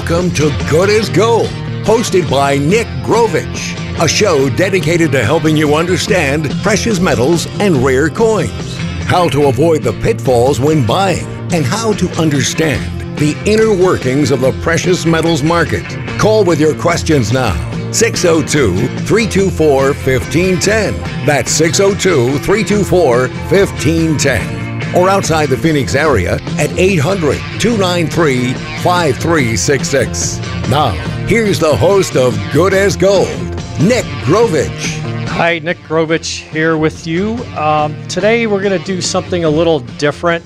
Welcome to Good as Gold, hosted by Nick Grovich, a show dedicated to helping you understand precious metals and rare coins, how to avoid the pitfalls when buying, and how to understand the inner workings of the precious metals market. Call with your questions now. 602-324-1510. That's 602-324-1510. Or outside the Phoenix area at 800-293-5366. Now, here's the host of Good as Gold, Nick Grovich. Hi, Nick Grovich here with you. Today we're going to do something a little different.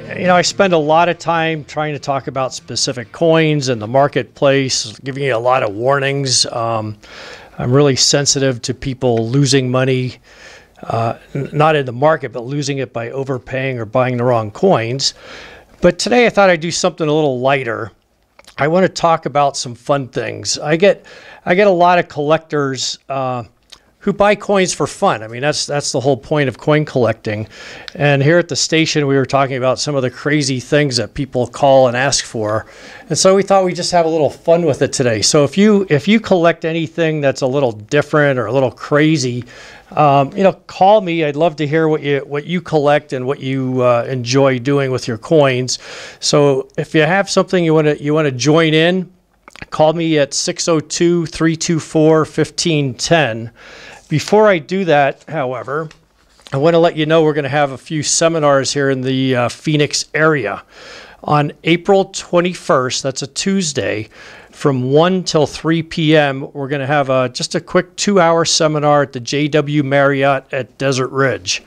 You know, I spend a lot of time trying to talk about specific coins in the marketplace, giving you a lot of warnings. I'm really sensitive to people losing money, not in the market, but losing it by overpaying or buying the wrong coins. But today I thought I'd do something a little lighter. I want to talk about some fun things. I get a lot of collectors who buy coins for fun. I mean, that's the whole point of coin collecting. And here at the station, we were talking about some of the crazy things that people call and ask for. And so we thought we'd just have a little fun with it today. So if you collect anything that's a little different or a little crazy, call me. I'd love to hear what you collect and what you enjoy doing with your coins. So if you have something you want to join in, call me at 602-324-1510. Before I do that, however, I want to let you know we're going to have a few seminars here in the Phoenix area. On April 21st, that's a Tuesday, from 1 till 3 p.m., we're going to have just a quick 2-hour seminar at the JW Marriott at Desert Ridge.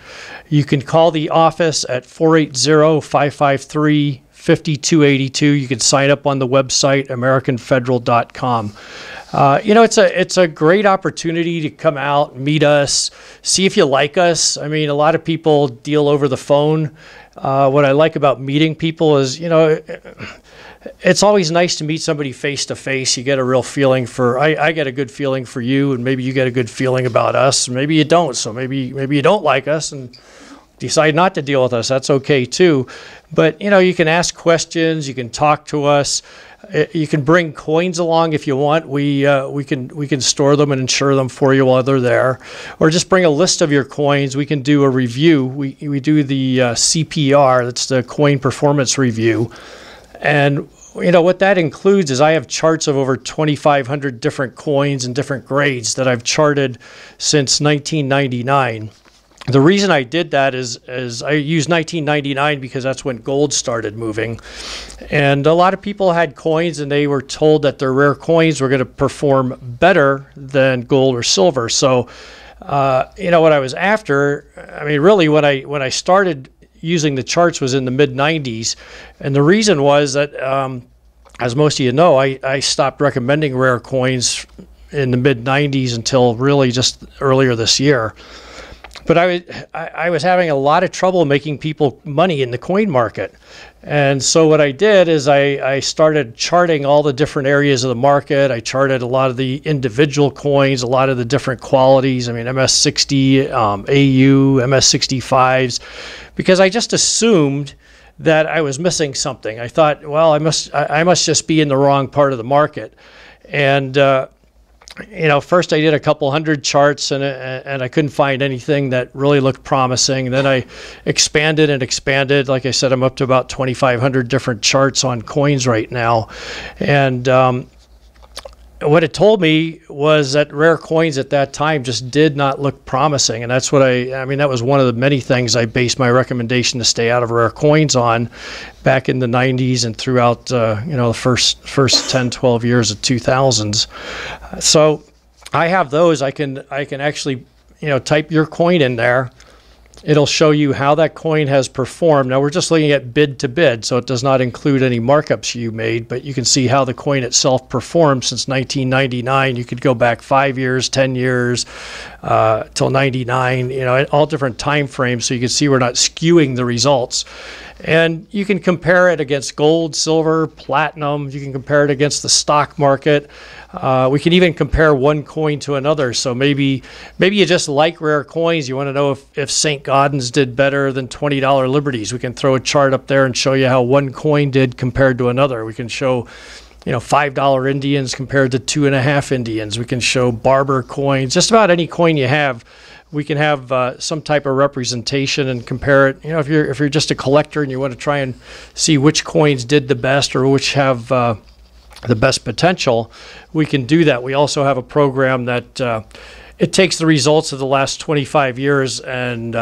You can call the office at 480-553-5282. You can sign up on the website, AmericanFederal.com. It's a great opportunity to come out, meet us, see if you like us. I mean, a lot of people deal over the phone. What I like about meeting people is, it's always nice to meet somebody face to face. You get a real feeling I get a good feeling for you, and maybe you get a good feeling about us. Maybe you don't. So maybe you don't like us and decide not to deal with us. That's okay too. But, you can ask questions. You can talk to us. You can bring coins along if you want. We can store them and insure them for you while they're there, or just bring a list of your coins. We can do a review. We do the CPR. That's the Coin Performance Review, and what that includes is I have charts of over 2,500 different coins and different grades that I've charted since 1999. The reason I did that is I used 1999 because that's when gold started moving. And a lot of people had coins and they were told that their rare coins were going to perform better than gold or silver. So, what I was after, I mean, really when I started using the charts was in the mid-90s. And the reason was that, as most of you know, I stopped recommending rare coins in the mid-90s until really just earlier this year. But I was having a lot of trouble making people money in the coin market. And so what I did is I started charting all the different areas of the market. I charted a lot of the individual coins, a lot of the different qualities. I mean, MS60, AU, MS65s, because I just assumed that I was missing something. I thought, well, I must just be in the wrong part of the market. And first I did a couple hundred charts and I couldn't find anything that really looked promising. And then I expanded and expanded. Like I said, I'm up to about 2,500 different charts on coins right now. And what it told me was that rare coins at that time just did not look promising. And that's what that was one of the many things I based my recommendation to stay out of rare coins on back in the 90s and throughout, the first 10, 12 years of 2000s. So I have those. I can actually, type your coin in there. It'll show you how that coin has performed. Now we're just looking at bid to bid, so it does not include any markups you made, but you can see how the coin itself performed since 1999. You could go back 5 years, 10 years, till 99, all different time frames, so you can see we're not skewing the results. And you can compare it against gold, silver, platinum. You can compare it against the stock market. We can even compare one coin to another. So maybe you just like rare coins. You want to know if St. Gaudens did better than $20 Liberties. We can throw a chart up there and show you how one coin did compared to another. We can show $5 Indians compared to 2.5 Indians. We can show barber coins, just about any coin you have. We can have some type of representation and compare it. If you're just a collector and you want to try and see which coins did the best or which have the best potential, we can do that. We also have a program that it takes the results of the last 25 years and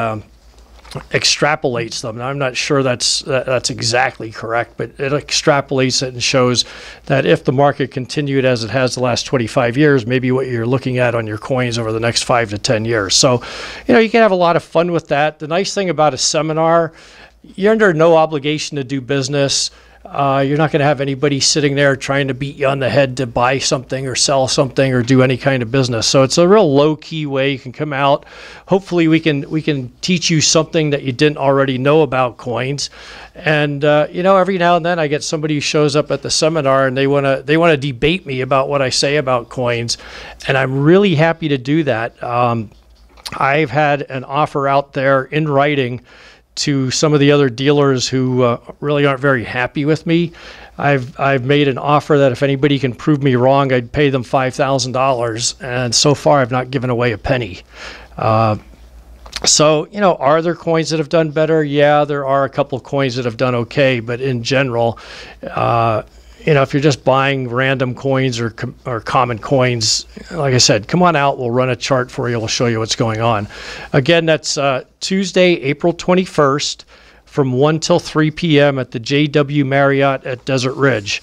extrapolates them. Now, I'm not sure that's exactly correct, but it extrapolates it and shows that if the market continued as it has the last 25 years, maybe what you're looking at on your coins over the next 5 to 10 years. So, you can have a lot of fun with that. The nice thing about a seminar, you're under no obligation to do business. You're not going to have anybody sitting there trying to beat you on the head to buy something or sell something or do any kind of business. So it's a real low-key way you can come out. Hopefully we can teach you something that you didn't already know about coins. And every now and then I get somebody who shows up at the seminar and they want to debate me about what I say about coins, and I'm really happy to do that. I've had an offer out there in writing to some of the other dealers who really aren't very happy with me. I've made an offer that if anybody can prove me wrong, I'd pay them $5,000, and so far I've not given away a penny. So, are there coins that have done better? Yeah, there are a couple of coins that have done okay, but in general, if you're just buying random coins or common coins, like I said, come on out. We'll run a chart for you. We'll show you what's going on. Again, that's Tuesday, April 21st from 1 till 3 p.m. at the JW Marriott at Desert Ridge.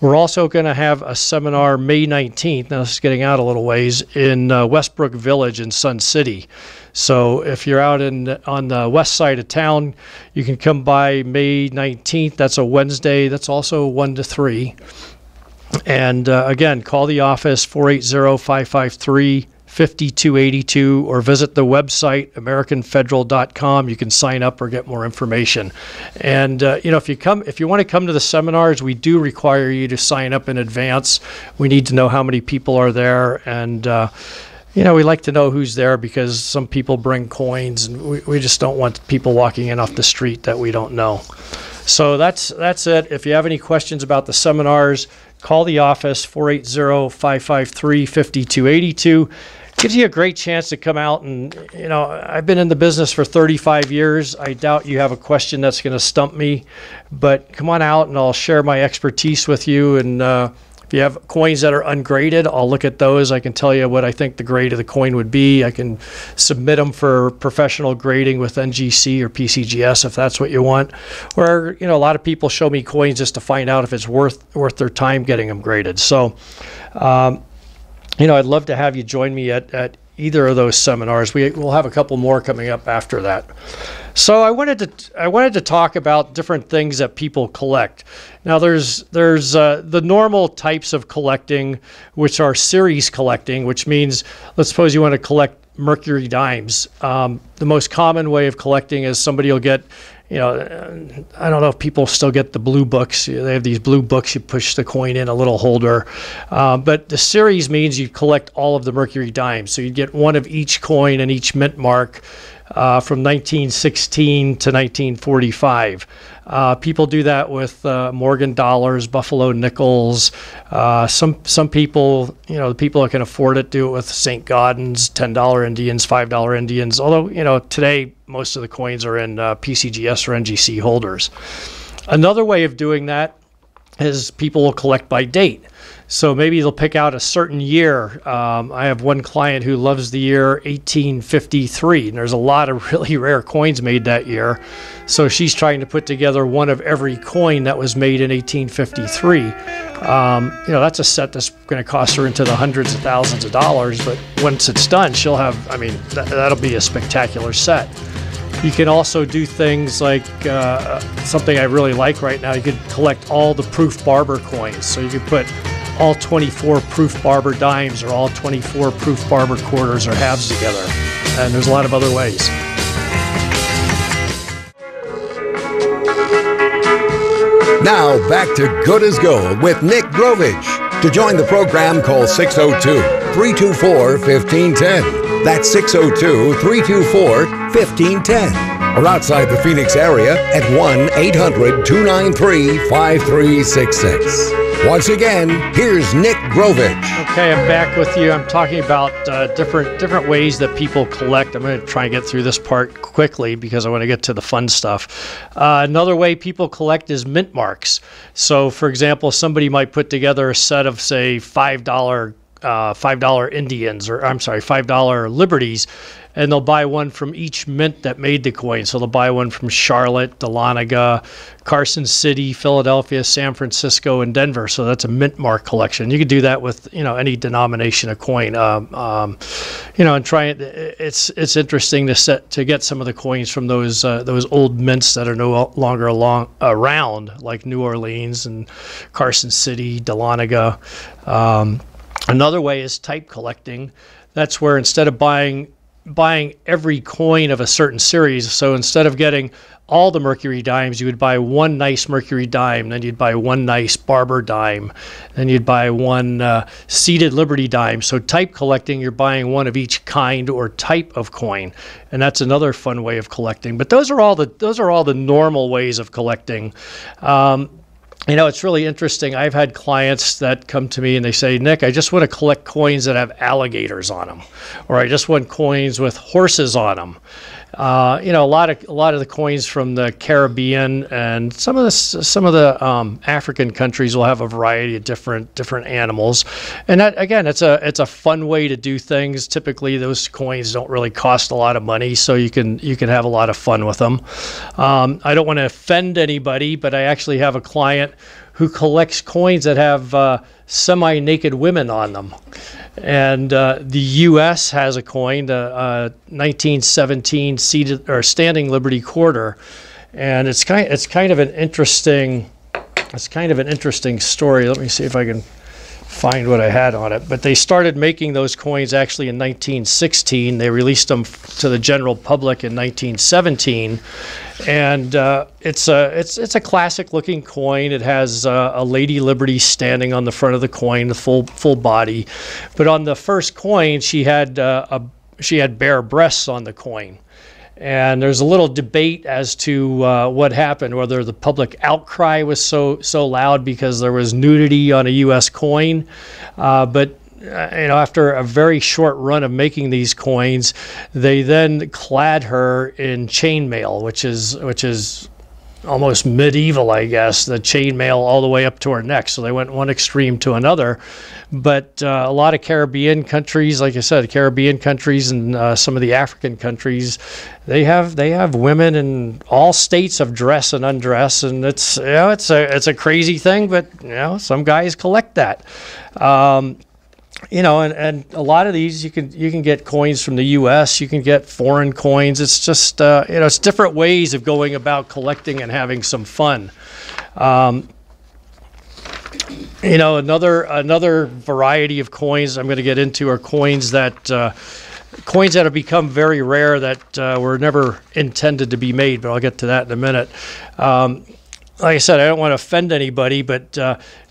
We're also going to have a seminar May 19th. Now, this is getting out a little ways in Westbrook Village in Sun City. So if you're out on the west side of town, you can come by May 19th. That's a Wednesday. That's also 1 to 3. And again, call the office 480-553-5282 or visit the website americanfederal.com. You can sign up or get more information. And if you want to come to the seminars, we do require you to sign up in advance. We need to know how many people are there, and we like to know who's there because some people bring coins, and we just don't want people walking in off the street that we don't know. So that's it. If you have any questions about the seminars, call the office 480-553-5282. Gives you a great chance to come out and, I've been in the business for 35 years. I doubt you have a question that's going to stump me, but come on out and I'll share my expertise with you. And if you have coins that are ungraded, I'll look at those. I can tell you what I think the grade of the coin would be. I can submit them for professional grading with NGC or PCGS if that's what you want. Or, a lot of people show me coins just to find out if it's worth their time getting them graded. So, I'd love to have you join me at either of those seminars. We'll have a couple more coming up after that. So I wanted to talk about different things that people collect. Now there's the normal types of collecting, which are series collecting, which means, let's suppose you want to collect mercury dimes. The most common way of collecting is somebody will get, I don't know if people still get the blue books. They have these blue books. You push the coin in a little holder. But the series means you collect all of the mercury dimes. So you get one of each coin and each mint mark from 1916 to 1945. People do that with Morgan dollars, Buffalo nickels. Some people, the people that can afford it, do it with St. Gaudens, $10 Indians, $5 Indians. Although, today most of the coins are in PCGS or NGC holders. Another way of doing that is people will collect by date. So maybe they'll pick out a certain year. I have one client who loves the year 1853, and there's a lot of really rare coins made that year. So she's trying to put together one of every coin that was made in 1853. That's a set that's going to cost her into the hundreds of thousands of dollars, but once it's done, she'll have, that'll be a spectacular set. You can also do things like something I really like right now. You could collect all the proof barber coins. So you could put all 24 proof barber dimes or all 24 proof barber quarters or halves together. And there's a lot of other ways. Now back to Good as Gold with Nick Grovich. To join the program, call 602-324-1510. That's 602-324-1510. Or outside the Phoenix area at 1-800-293-5366. Once again, here's Nick Grovich. Okay, I'm back with you. I'm talking about different ways that people collect. I'm going to try and get through this part quickly because I want to get to the fun stuff. Another way people collect is mint marks. So, for example, somebody might put together a set of, say, $5 Indians, or I'm sorry, $5 Liberties, and they'll buy one from each mint that made the coin. So they'll buy one from Charlotte, Dahlonega, Carson City, Philadelphia, San Francisco, and Denver. So that's a mint mark collection. You could do that with any denomination of coin. And try it. It's interesting to get some of the coins from those old mints that are no longer around, like New Orleans and Carson City, Dahlonega. Another way is type collecting. That's where instead of buying every coin of a certain series, so instead of getting all the Mercury dimes, you would buy one nice Mercury dime, then you'd buy one nice Barber dime, then you'd buy one seated Liberty dime. So type collecting, you're buying one of each kind or type of coin, and that's another fun way of collecting. But those are all the normal ways of collecting. It's really interesting. I've had clients that come to me and they say, Nick, I just want to collect coins that have alligators on them, or I just want coins with horses on them. A lot of the coins from the Caribbean and some of the African countries will have a variety of different animals, and that, again, it's a fun way to do things. Typically, those coins don't really cost a lot of money, so you can have a lot of fun with them. I don't want to offend anybody, but I actually have a client who collects coins that have semi-naked women on them. And the U.S. has a coin, the 1917 seated or standing Liberty quarter, and it's kind of an interesting story. Let me see if I can find what I had on it. But they started making those coins actually in 1916. They released them to the general public in 1917, and it's a classic looking coin. It has a Lady Liberty standing on the front of the coin, the full body. But on the first coin, she had bare breasts on the coin. And there's a little debate as to what happened, whether the public outcry was so loud because there was nudity on a U.S. coin. But after a very short run of making these coins, they then clad her in chainmail, which is almost medieval, I guess, the chainmail all the way up to her neck. So they went one extreme to another. But a lot of Caribbean countries, like I said, Caribbean countries and some of the African countries, they have women in all states of dress and undress, and it's a crazy thing, but some guys collect that. And a lot of these you can get coins from the U.S. You can get foreign coins. It's just it's different ways of going about collecting and having some fun. Another variety of coins I'm going to get into are coins that have become very rare that were never intended to be made. But I'll get to that in a minute. Like I said, I don't want to offend anybody, but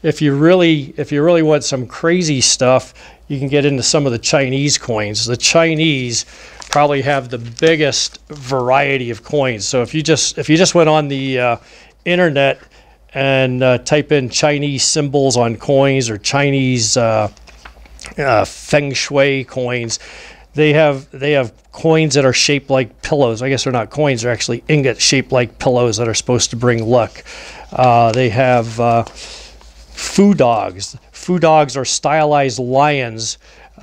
if you really want some crazy stuff, you can get into some of the Chinese coins. The Chinese probably have the biggest variety of coins. So if you just went on the internet and type in Chinese symbols on coins or Chinese feng shui coins, they have coins that are shaped like pillows. I guess they're not coins; they're actually ingots shaped like pillows that are supposed to bring luck. They have foo dogs. Foo dogs are stylized lions,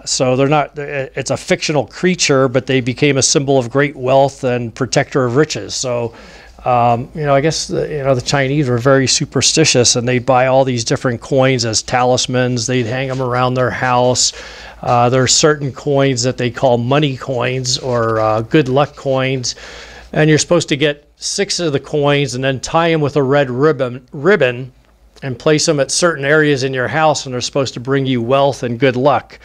so they're not. It's a fictional creature, but they became a symbol of great wealth and protector of riches. So. I guess the Chinese were very superstitious, and they'd buy all these different coins as talismans. They'd hang them around their house. There are certain coins that they call money coins or good luck coins, and you're supposed to get 6 of the coins and then tie them with a red ribbon and place them at certain areas in your house, and they're supposed to bring you wealth and good luck.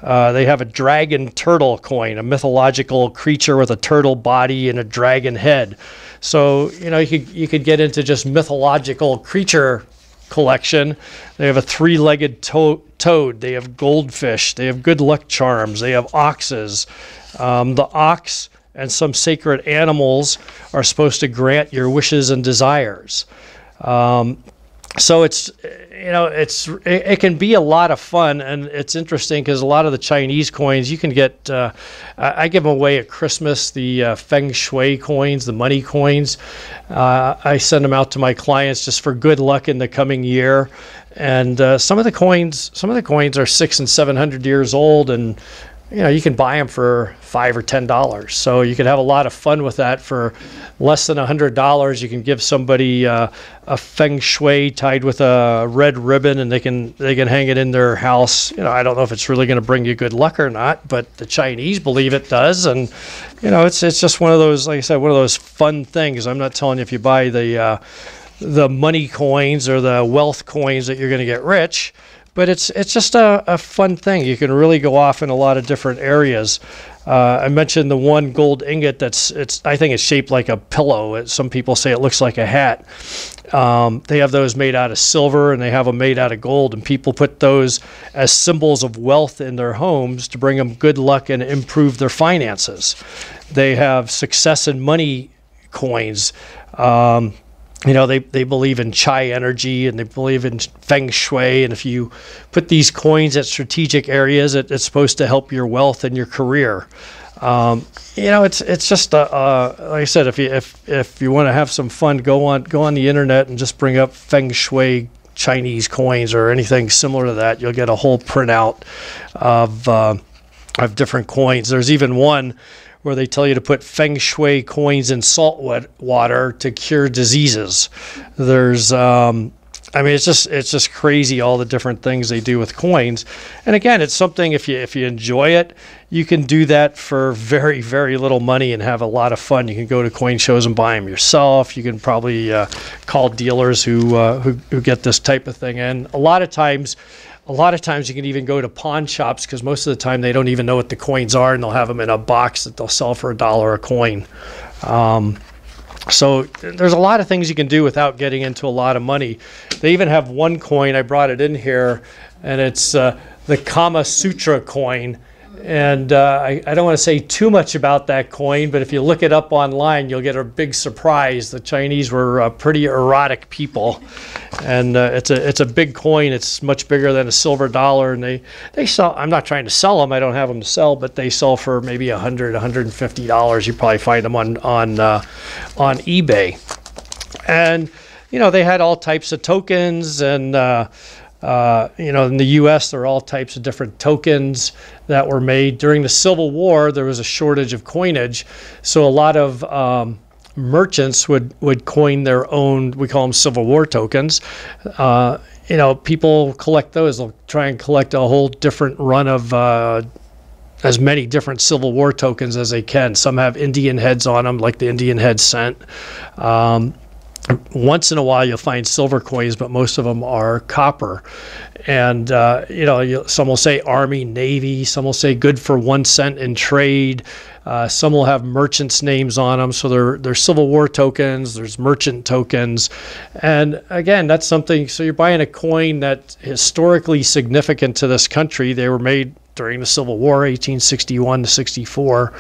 They have a dragon turtle coin, a mythological creature with a turtle body and a dragon head. So, you could get into just mythological creature collection. They have a 3-legged toad. They have goldfish. They have good luck charms. They have oxes. The ox and some sacred animals are supposed to grant your wishes and desires. So it's it can be a lot of fun, and it's interesting because a lot of the Chinese coins you can get. I give them away at Christmas. The Feng Shui coins, the money coins. I send them out to my clients just for good luck in the coming year. And some of the coins are 600 and 700 years old, and you can buy them for $5 or $10. So you can have a lot of fun with that for less than $100. You can give somebody a Feng Shui tied with a red ribbon, and they can hang it in their house. I don't know if it's really going to bring you good luck or not, but the Chinese believe it does. And it's just one of those, like I said, one of those fun things. I'm not telling you if you buy the money coins or the wealth coins that you're going to get rich. But it's just a fun thing. You can really go off in a lot of different areas. I mentioned the one gold ingot I think it's shaped like a pillow. Some people say it looks like a hat. They have those made out of silver, and they have them made out of gold, and people put those as symbols of wealth in their homes to bring them good luck and improve their finances. They have success and money coins. They believe in Chai energy, and they believe in Feng Shui. And if you put these coins at strategic areas, it's supposed to help your wealth and your career. It's just like I said, if you want to have some fun, go on the internet and just bring up Feng Shui Chinese coins or anything similar to that. You'll get a whole printout of different coins. There's even one where they tell you to put Feng Shui coins in salt water to cure diseases. There's, it's just crazy all the different things they do with coins. And again, it's something, if you enjoy it, you can do that for very, very little money and have a lot of fun. You can go to coin shows and buy them yourself. You can probably call dealers who get this type of thing in. A lot of times you can even go to pawn shops, because most of the time they don't even know what the coins are, and they'll have them in a box that they'll sell for $1 a coin. So there's a lot of things you can do without getting into a lot of money. They even have one coin, I brought it in here, and it's the Kama Sutra coin. And I don't want to say too much about that coin, but if you look it up online, you'll get a big surprise. The Chinese were pretty erotic people, and it's a big coin. It's much bigger than a silver dollar, and they sell. I'm not trying to sell them. I don't have them to sell, but they sell for maybe $100, $150. You probably find them on eBay, and they had all types of tokens and. In the U.S., there are all types of different tokens that were made. During the Civil War, there was a shortage of coinage, so a lot of merchants would coin their own, we call them Civil War tokens. People collect those. They'll try and collect a whole different run of as many different Civil War tokens as they can. Some have Indian heads on them, like the Indian head cent. Once in a while you'll find silver coins, but most of them are copper. And some will say Army, Navy, some will say good for 1 cent in trade. Some will have merchants' names on them, so they're Civil War tokens, there's merchant tokens. And again, that's something, so you're buying a coin that's historically significant to this country. They were made during the Civil War, 1861 to 64.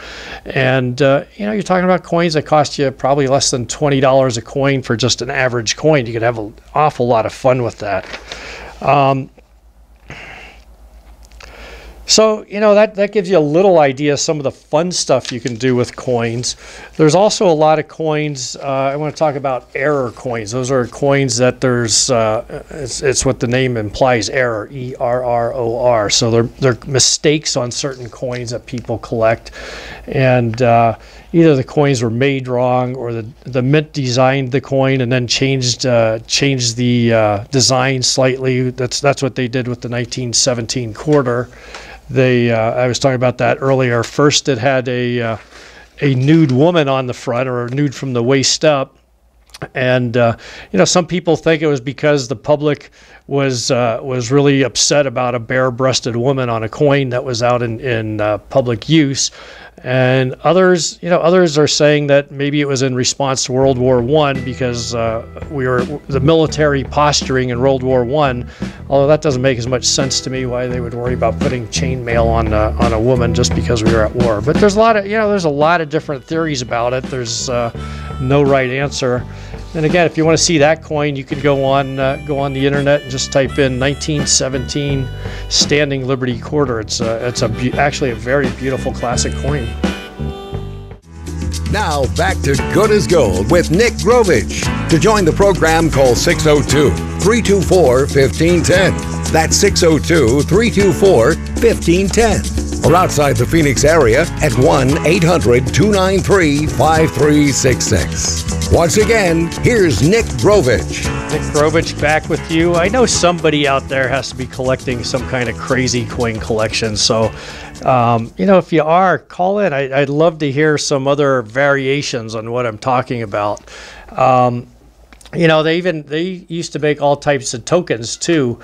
And, you're talking about coins that cost you probably less than $20 a coin for just an average coin. You could have an awful lot of fun with that. So, that gives you a little idea of some of the fun stuff you can do with coins. There's also a lot of coins. I want to talk about error coins. Those are coins that there's, it's what the name implies, error, E-R-R-O-R. So they're mistakes on certain coins that people collect. And either the coins were made wrong, or the mint designed the coin and then changed the design slightly. That's what they did with the 1917 quarter. I was talking about that earlier. First, it had a nude woman on the front, or a nude from the waist up. And some people think it was because the public was really upset about a bare-breasted woman on a coin that was out in public use. And others are saying that maybe it was in response to World War I, because the military posturing in World War I. Although that doesn't make as much sense to me, why they would worry about putting chainmail on a woman just because we were at war. But there's a lot of different theories about it. There's no right answer. And again, if you want to see that coin, you can go on the internet and just type in 1917 Standing Liberty Quarter. It's actually a very beautiful classic coin. Now back to Good as Gold with Nick Grovich. To join the program, call 602-324-1510. That's 602-324-1510. Or outside the Phoenix area at 1-800-293-5366. Once again, here's Nick Grovich. Nick Grovich back with you. I know somebody out there has to be collecting some kind of crazy coin collection. So, if you are, call in. I'd love to hear some other variations on what I'm talking about. They used to make all types of tokens too,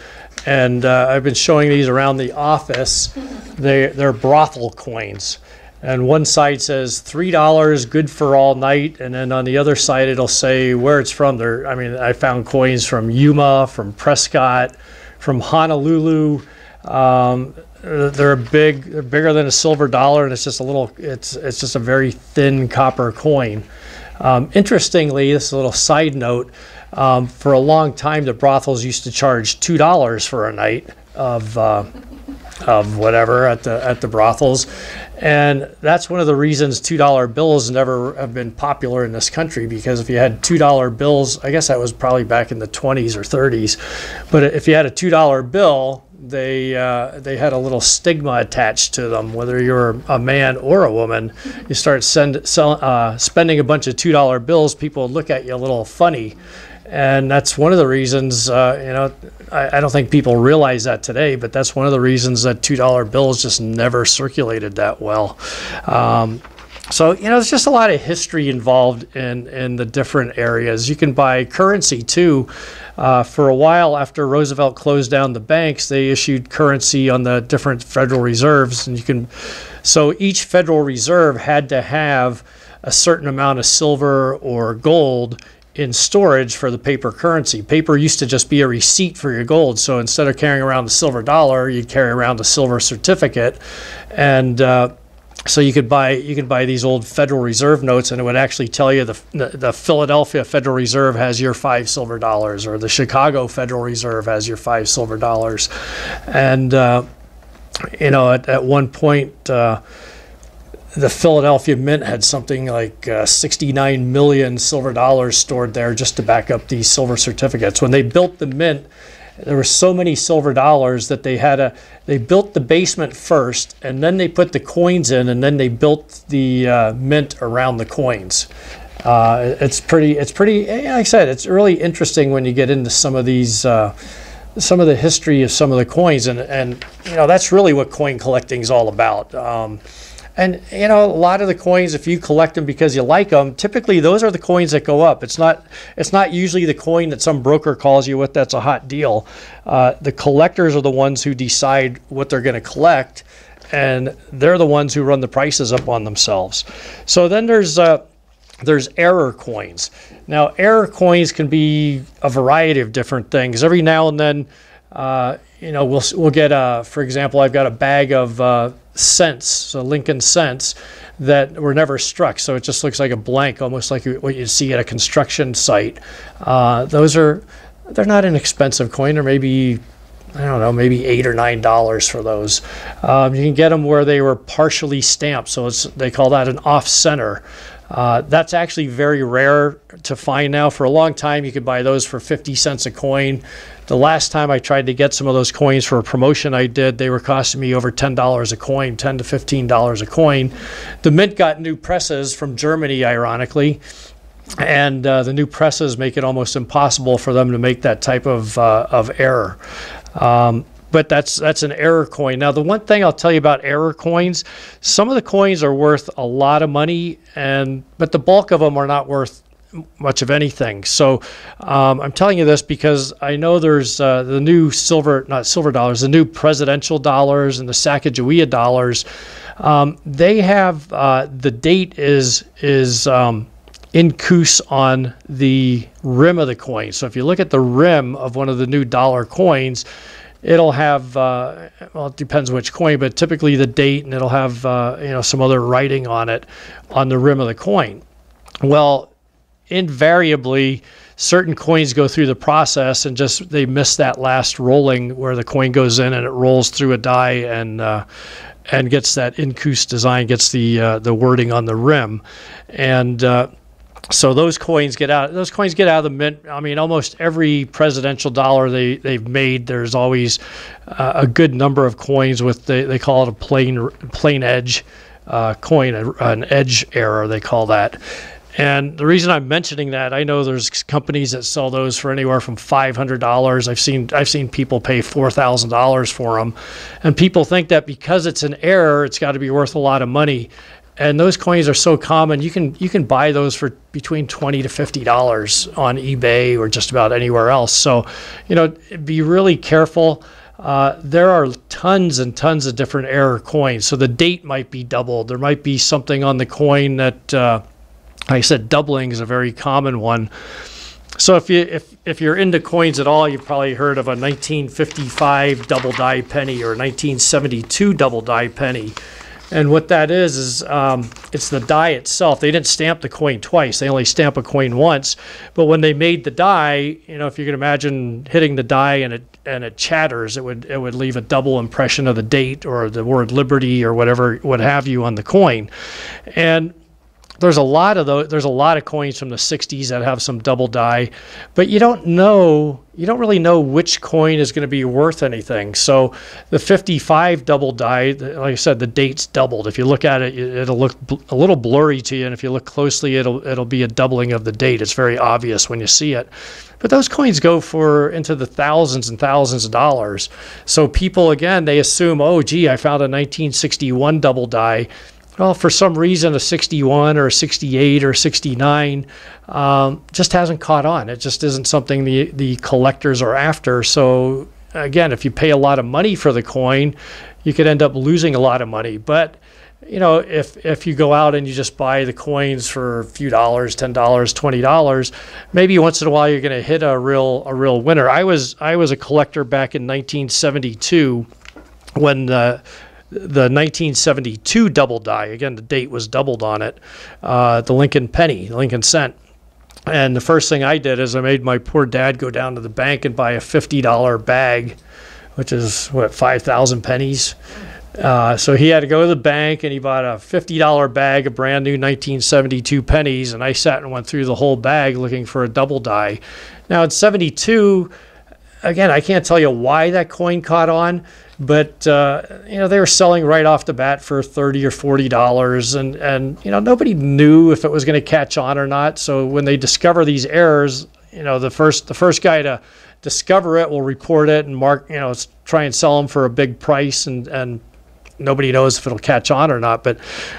and I've been showing these around the office. They're brothel coins, and one side says $3, good for all night, and then on the other side it'll say where it's from. I found coins from Yuma, from Prescott, from Honolulu. They're bigger than a silver dollar, and it's just a very thin copper coin. Interestingly, this is a little side note, for a long time the brothels used to charge $2 for a night of whatever at the brothels, and that's one of the reasons $2 bills never have been popular in this country, because if you had $2 bills, I guess that was probably back in the 20s or 30s, but if you had a $2 bill, they had a little stigma attached to them. Whether you're a man or a woman, you start spending a bunch of $2 bills, people would look at you a little funny. And that's one of the reasons, I don't think people realize that today, but that's one of the reasons that $2 bills just never circulated that well. So, there's just a lot of history involved in the different areas. You can buy currency too. For a while after Roosevelt closed down the banks, they issued currency on the different Federal Reserves, and so each Federal Reserve had to have a certain amount of silver or gold in storage for the paper currency. Paper used to just be a receipt for your gold. So instead of carrying around the silver dollar, you'd carry around a silver certificate, and so you could buy these old Federal Reserve notes, and it would actually tell you the Philadelphia Federal Reserve has your 5 silver dollars, or the Chicago Federal Reserve has your 5 silver dollars. And at one point, the Philadelphia Mint had something like 69 million silver dollars stored there just to back up these silver certificates. When they built the mint, there were so many silver dollars that they built the basement first, and then they put the coins in, and then they built the mint around the coins. It's pretty. Like I said, it's really interesting when you get into some of these, some of the history of some of the coins, and that's really what coin collecting is all about. And a lot of the coins, if you collect them because you like them, typically those are the coins that go up. It's not usually the coin that some broker calls you with that's a hot deal. The collectors are the ones who decide what they're going to collect, and they're the ones who run the prices up on themselves. So then there's error coins. Now, error coins can be a variety of different things. Every now and then, we'll get for example, I've got a bag of cents, so Lincoln cents, that were never struck. So it just looks like a blank, almost like what you see at a construction site. They're not an expensive coin. They're maybe, I don't know, maybe $8 or $9 for those. You can get them where they were partially stamped. So they call that an off-center. That's actually very rare to find now. For a long time, you could buy those for 50 cents a coin. The last time I tried to get some of those coins for a promotion I did, they were costing me over $10 a coin, $10 to $15 a coin. The Mint got new presses from Germany, ironically, and the new presses make it almost impossible for them to make that type of error. But that's an error coin. Now, the one thing I'll tell you about error coins, some of the coins are worth a lot of money, but the bulk of them are not worth much of anything. So I'm telling you this because I know there's the new not silver dollars, the new presidential dollars and the Sacagawea dollars. They have the date is incus on the rim of the coin. So if you look at the rim of one of the new dollar coins, it'll have, it depends which coin, but typically the date, and it'll have, some other writing on it on the rim of the coin. Well, invariably, certain coins go through the process and just they miss that last rolling where the coin goes in and it rolls through a die and gets that incus design, gets the wording on the rim, and so those coins get out. Those coins get out of the mint. I mean, almost every presidential dollar they've made, there's always a good number of coins with they call it a plain edge coin, an edge error they call that. And the reason I'm mentioning that, I know there's companies that sell those for anywhere from $500. I've seen people pay $4,000 for them, and people think that because it's an error, it's got to be worth a lot of money. And those coins are so common, you can buy those for between $20 to $50 on eBay or just about anywhere else. So, be really careful. There are tons and tons of different error coins. So the date might be doubled. There might be something on the coin that, like I said, doubling is a very common one. So if you're into coins at all, you've probably heard of a 1955 double die penny or a 1972 double die penny. And what that is it's the die itself. They didn't stamp the coin twice. They only stamp a coin once. But when they made the die, if you can imagine hitting the die and it chatters, it would leave a double impression of the date or the word liberty or whatever, what have you, on the coin. And there's a lot of those. There's a lot of coins from the 60s that have some double die, but you don't really know which coin is going to be worth anything. So the 55 double die, like I said, the date's doubled. If you look at it, it'll look a little blurry to you, and if you look closely, it'll be a doubling of the date. It's very obvious when you see it. But those coins go for into the thousands and thousands of dollars. So people, again, they assume, oh, gee, I found a 1961 double die. Well, for some reason, a 61 or a 68 or 69 just hasn't caught on. It just isn't something the collectors are after. So again, if you pay a lot of money for the coin, you could end up losing a lot of money. But if you go out and you just buy the coins for a few dollars, $10, $20, maybe once in a while you're going to hit a real winner. I was a collector back in 1972 when the 1972 double die, again, the date was doubled on it, the Lincoln penny, the Lincoln cent. And the first thing I did is I made my poor dad go down to the bank and buy a $50 bag, which is, 5,000 pennies. So he had to go to the bank and he bought a $50 bag of brand new 1972 pennies, and I sat and went through the whole bag looking for a double die. Now in 72, again, I can't tell you why that coin caught on, but they were selling right off the bat for $30 or $40, and nobody knew if it was going to catch on or not. So when they discover these errors, the first guy to discover it will report it and try and sell them for a big price, and nobody knows if it'll catch on or not. But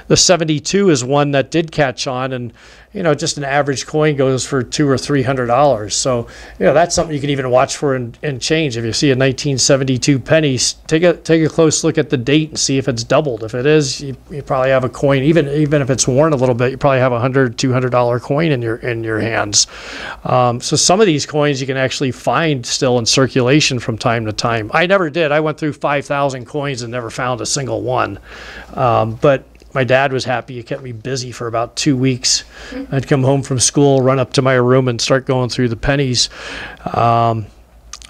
the 72 is one that did catch on, and just an average coin goes for $200 or $300. So that's something you can even watch for and change. If you see a 1972 penny, take a close look at the date and see if it's doubled. If it is, you probably have a coin. Even if it's worn a little bit, you probably have a $100, $200 coin in your hands. So some of these coins you can actually find still in circulation from time to time. I never did. I went through 5,000 coins and never found a single one. But my dad was happy. He kept me busy for about 2 weeks. I'd come home from school, run up to my room, and start going through the pennies. I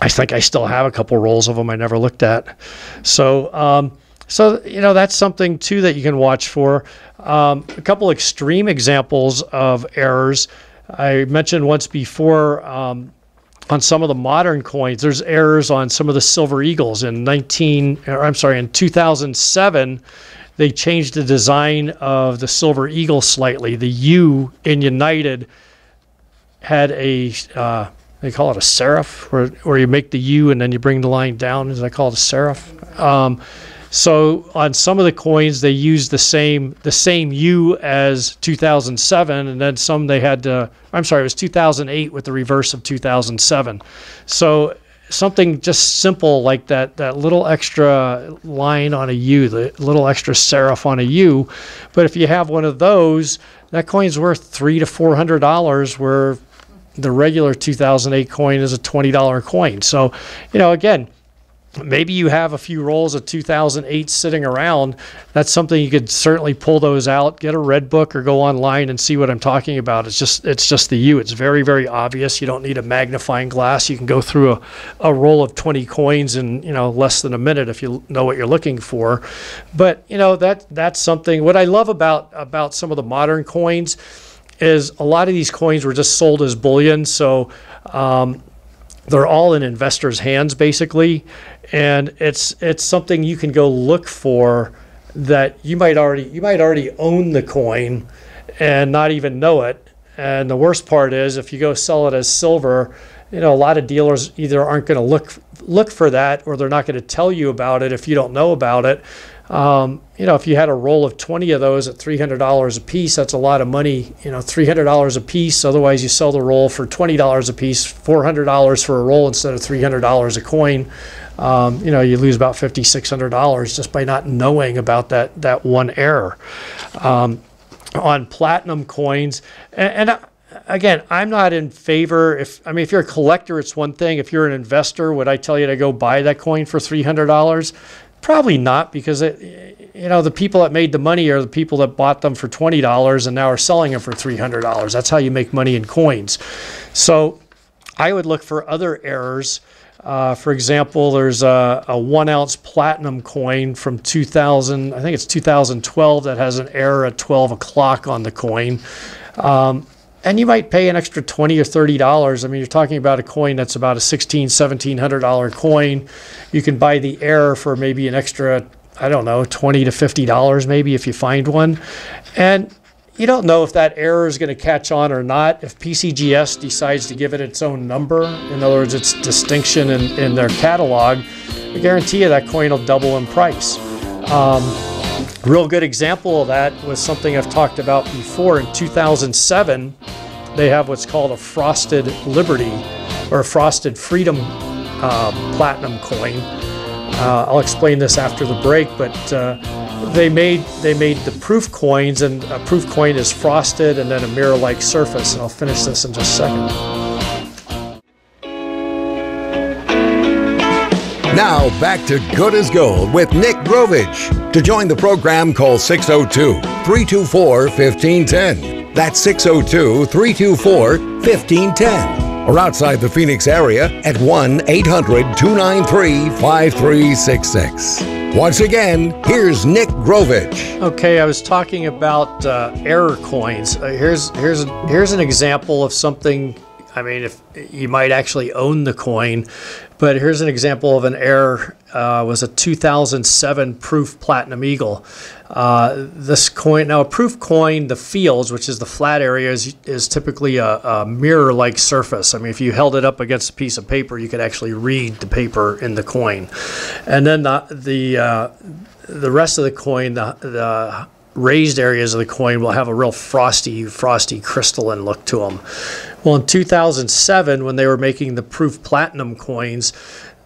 think I still have a couple rolls of them I never looked at. So that's something too that you can watch for. A couple extreme examples of errors. I mentioned once before on some of the modern coins, there's errors on some of the silver eagles. In 2007. They changed the design of the silver eagle slightly. The U in United had a, they call it a serif, where you make the U and then you bring the line down. Is that called a serif? So on some of the coins, they used the same U as 2007, and then some they had to, it was 2008 with the reverse of 2007. So something just simple like that little extra line on a U, the little extra serif on a U. But if you have one of those, that coin's worth $300 to $400, where the regular 2008 coin is a $20 coin. So, again, maybe you have a few rolls of 2008 sitting around. That's something you could certainly pull those out, get a red book, or go online and see what I'm talking about. It's just the U. It's very, very obvious. You don't need a magnifying glass. You can go through a roll of 20 coins in, less than a minute if you know what you're looking for. But that's something. What I love about some of the modern coins is a lot of these coins were just sold as bullion. So they're all in investors' hands basically, and it's something you can go look for that you might already own the coin and not even know it. And the worst part is if you go sell it as silver, a lot of dealers either aren't going to look for that, or they're not going to tell you about it if you don't know about it. If you had a roll of 20 of those at $300 a piece, that's a lot of money, $300 a piece. Otherwise, you sell the roll for $20 a piece, $400 for a roll instead of $300 a coin. You lose about $500, $600 just by not knowing about that one error. On platinum coins, and again, I'm not in favor. If you're a collector, it's one thing. If you're an investor, would I tell you to go buy that coin for $300? Probably not, because the people that made the money are the people that bought them for $20 and now are selling them for $300. That's how you make money in coins. So I would look for other errors. For example, there's a 1 ounce platinum coin from 2000, I think it's 2012, that has an error at 12 o'clock on the coin. And you might pay an extra $20 or $30. You're talking about a coin that's about a $1,600, $1,700 coin. You can buy the error for maybe an extra, $20 to $50 maybe if you find one. And you don't know if that error is going to catch on or not. If PCGS decides to give it its own number, in other words, its distinction in their catalog, I guarantee you that coin will double in price. Real good example of that was something I've talked about before. In 2007, they have what's called a Frosted Liberty or a Frosted Freedom platinum coin. I'll explain this after the break, but they made the proof coins, and a proof coin is frosted and then a mirror-like surface. And I'll finish this in just a second. Now back to Good as Gold with Nick Grovich. To join the program, call 602-324-1510. That's 602-324-1510. Or outside the Phoenix area at 1-800-293-5366. Once again, here's Nick Grovich. Okay, I was talking about error coins. Here's an example of something. If you might actually own the coin, but here's an example of an error. Was a 2007 proof platinum eagle. This coin, now a proof coin, the fields, which is the flat area, is typically a mirror-like surface. If you held it up against a piece of paper, you could actually read the paper in the coin. And then the rest of the coin, the raised areas of the coin will have a real frosty crystalline look to them. Well, in 2007, when they were making the proof platinum coins,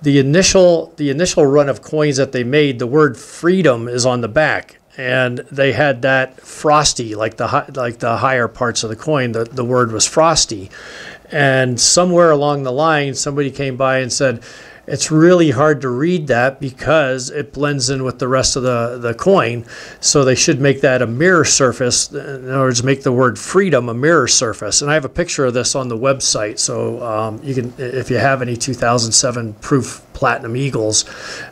the initial run of coins that they made, the word freedom is on the back, and they had that frosty, like the higher parts of the coin. The word was frosty, and somewhere along the line, somebody came by and said, it's really hard to read that because it blends in with the rest of the coin. So they should make that a mirror surface. In other words, make the word freedom a mirror surface. And I have a picture of this on the website. So you can, if you have any 2007 proof platinum eagles,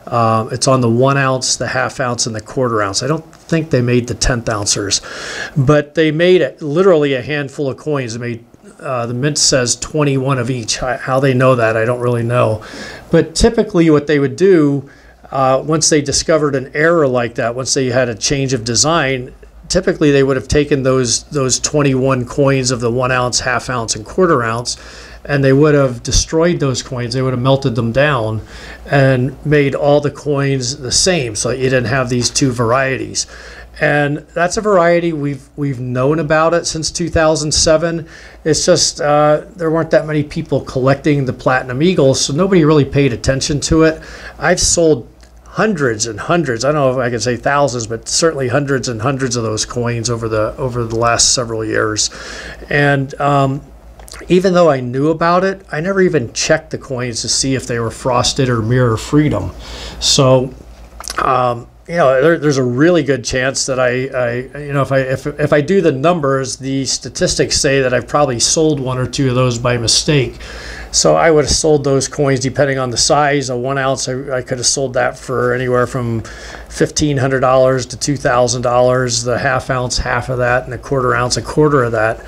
it's on the 1 ounce, the half ounce, and the quarter ounce. I don't think they made the 10th ouncers, but they made literally a handful of coins. They made the mint says 21 of each. How they know that, I don't really know. But typically what they would do, once they discovered an error like that, once they had a change of design, typically they would have taken those 21 coins of the 1 ounce, half ounce, and quarter ounce, and they would have destroyed those coins. They would have melted them down and made all the coins the same, so you didn't have these two varieties. And that's a variety we've known about it since 2007. It's just there weren't that many people collecting the platinum eagles, so nobody really paid attention to it. I've sold hundreds and hundreds, I don't know if I can say thousands, but certainly hundreds and hundreds of those coins over the last several years. And even though I knew about it, I never even checked the coins to see if they were frosted or mirror freedom. So, there's a really good chance that if I do the numbers, the statistics say that I've probably sold one or two of those by mistake. So I would have sold those coins depending on the size. A 1 ounce, I could have sold that for anywhere from $1,500 to $2,000. The half ounce, half of that, and a quarter ounce, a quarter of that.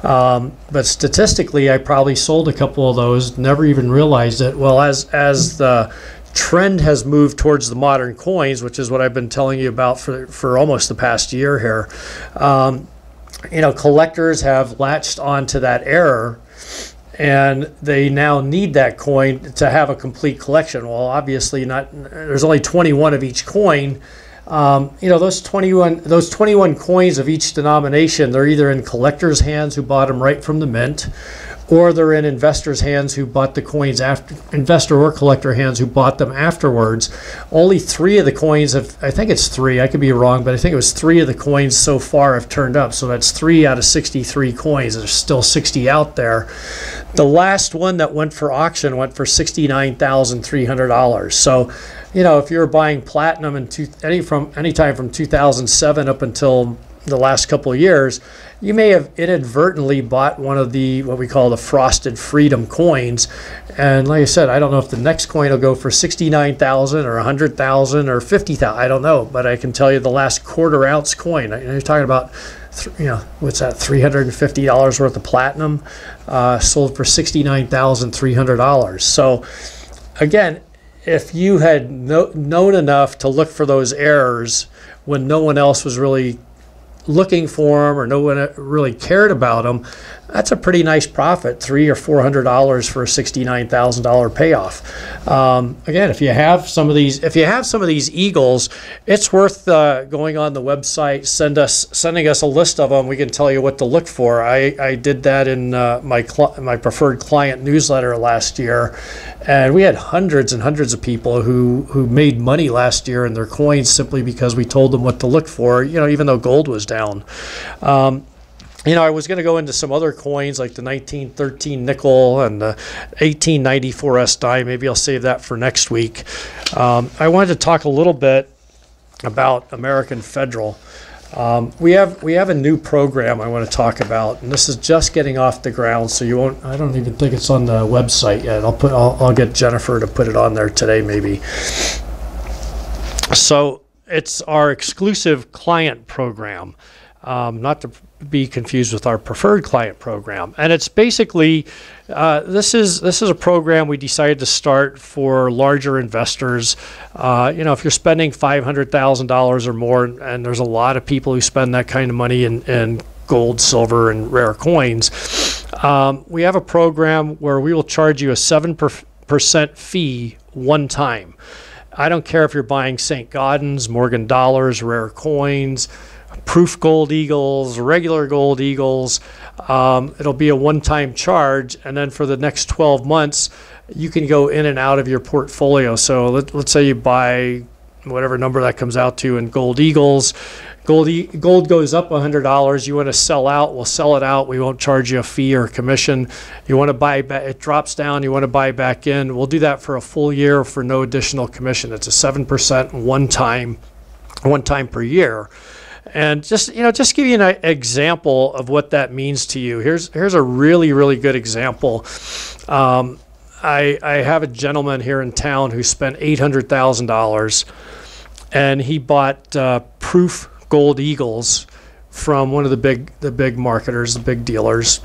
But statistically, I probably sold a couple of those, never even realized it. Well, as the trend has moved towards the modern coins, which is what I've been telling you about for almost the past year here, collectors have latched onto that error, and they now need that coin to have a complete collection. Well, obviously not. There's only 21 of each coin. Those 21 coins of each denomination, they're either in collectors' hands who bought them right from the mint, or they're in investors' hands who bought the coins after, investor or collector hands who bought them afterwards. Only 3 of the coins I think it's 3, I could be wrong, but I think it was 3 of the coins so far have turned up. So that's 3 out of 63 coins. There's still 60 out there. The last one that went for auction went for $69,300. So, if you're buying platinum anytime from 2007 up until the last couple of years, you may have inadvertently bought one of what we call the frosted freedom coins. And like I said, I don't know if the next coin will go for $69,000 or $100,000 or $50,000. I don't know, but I can tell you the last quarter ounce coin. You're talking about, what's that? $350 worth of platinum sold for $69,300. So again, if you had known enough to look for those errors when no one else was really looking for them or no one really cared about them, that's a pretty nice profit, $300 or $400 for a $69,000 payoff. Again, if you have some of these eagles, it's worth going on the website, sending us a list of them. We can tell you what to look for. I did that in my preferred client newsletter last year, and we had hundreds and hundreds of people who made money last year in their coins simply because we told them what to look for. Even though gold was down. I was going to go into some other coins like the 1913 nickel and the 1894 S dime. Maybe I'll save that for next week. I wanted to talk a little bit about American Federal. We have a new program I want to talk about, and this is just getting off the ground, so you won't. I don't even think it's on the website yet. I'll get Jennifer to put it on there today, maybe. So it's our exclusive client program. Not to be confused with our preferred client program. And it's basically, this is a program we decided to start for larger investors. If you're spending $500,000 or more, and there's a lot of people who spend that kind of money in gold, silver, and rare coins, we have a program where we will charge you a 7% fee one time. I don't care if you're buying St. Gaudens, Morgan dollars, rare coins, proof gold eagles, regular gold eagles. It'll be a one-time charge, and then for the next 12 months, you can go in and out of your portfolio. So let's say you buy whatever number that comes out to in gold eagles. Gold goes up $100. You want to sell out, we'll sell it out. We won't charge you a fee or a commission. You want to buy back, it drops down, you want to buy back in. We'll do that for a full year for no additional commission. It's a 7% one time per year. And just give you an example of what that means to you. Here's a really, really good example. I have a gentleman here in town who spent $800,000, and he bought proof gold eagles from one of the big marketers, the big dealers,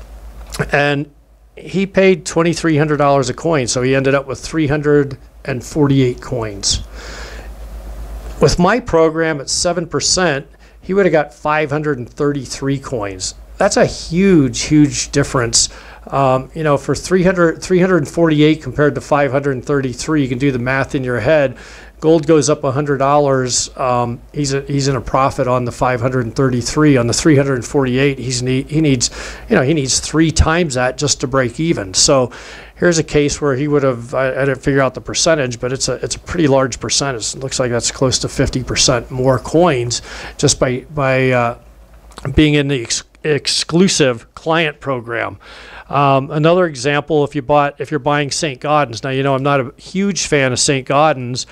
and he paid $2,300 a coin. So he ended up with 348 coins. With my program at 7%. He would have got 533 coins. That's a huge difference. For 348 compared to 533, you can do the math in your head. Gold goes up $100. He's in a profit on the 533. On the 348, he needs 3 times that just to break even. So here's a case where he would have. I didn't figure out the percentage, but it's a pretty large percentage. It looks like that's close to 50% more coins just by being in the exclusive client program. Another example, if you're buying St. Gaudens. Now, I'm not a huge fan of St. Gaudens.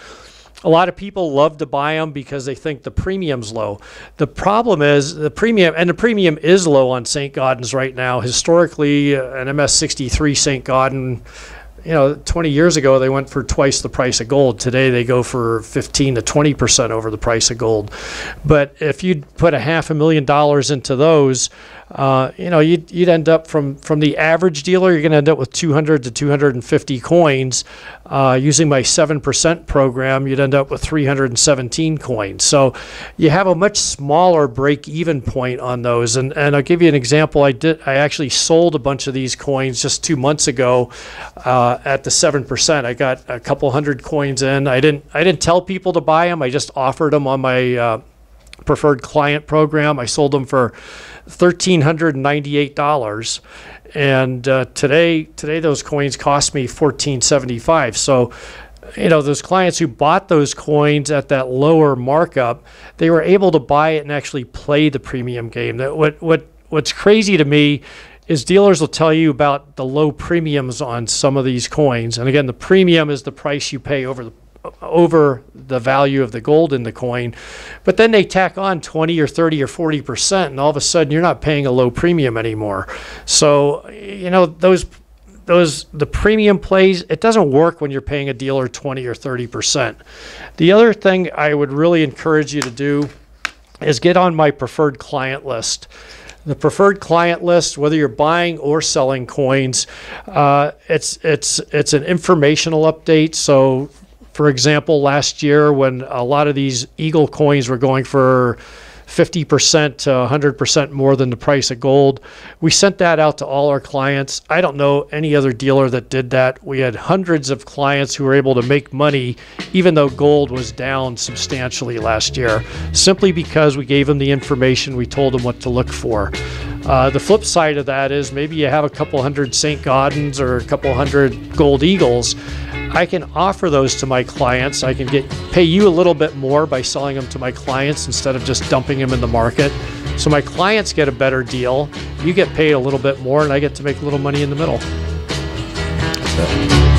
A lot of people love to buy them because they think the premium's low. The problem is the premium is low on St. Gaudens right now. Historically, an MS63 St. Gauden, 20 years ago, they went for twice the price of gold. Today, they go for 15 to 20% over the price of gold. But if you'd put $500,000 into those, you'd end up from the average dealer, you're going to end up with 200 to 250 coins. Using my 7% program, you'd end up with 317 coins. So you have a much smaller break-even point on those. And I'll give you an example. I actually sold a bunch of these coins just 2 months ago at the 7%. I got a couple hundred coins in. I didn't tell people to buy them. I just offered them on my preferred client program. I sold them for $1,398, and today those coins cost me $1,475. So, those clients who bought those coins at that lower markup, they were able to buy it and actually play the premium game. What's crazy to me is dealers will tell you about the low premiums on some of these coins, and again, the premium is the price you pay over the value of the gold in the coin, but then they tack on 20 or 30 or 40%, and all of a sudden you're not paying a low premium anymore. So the premium plays, it doesn't work when you're paying a dealer 20 or 30%. The other thing I would really encourage you to do is get on my preferred client list. The preferred client list, whether you're buying or selling coins, it's an informational update. So, for example, last year when a lot of these Eagle coins were going for 50% to 100% more than the price of gold, we sent that out to all our clients. I don't know any other dealer that did that. We had hundreds of clients who were able to make money even though gold was down substantially last year, simply because we gave them the information, we told them what to look for. The flip side of that is maybe you have a couple hundred St. Gaudens or a couple hundred gold Eagles. I can offer those to my clients. I can pay you a little bit more by selling them to my clients instead of just dumping them in the market. So my clients get a better deal. You get paid a little bit more, and I get to make a little money in the middle. That's it.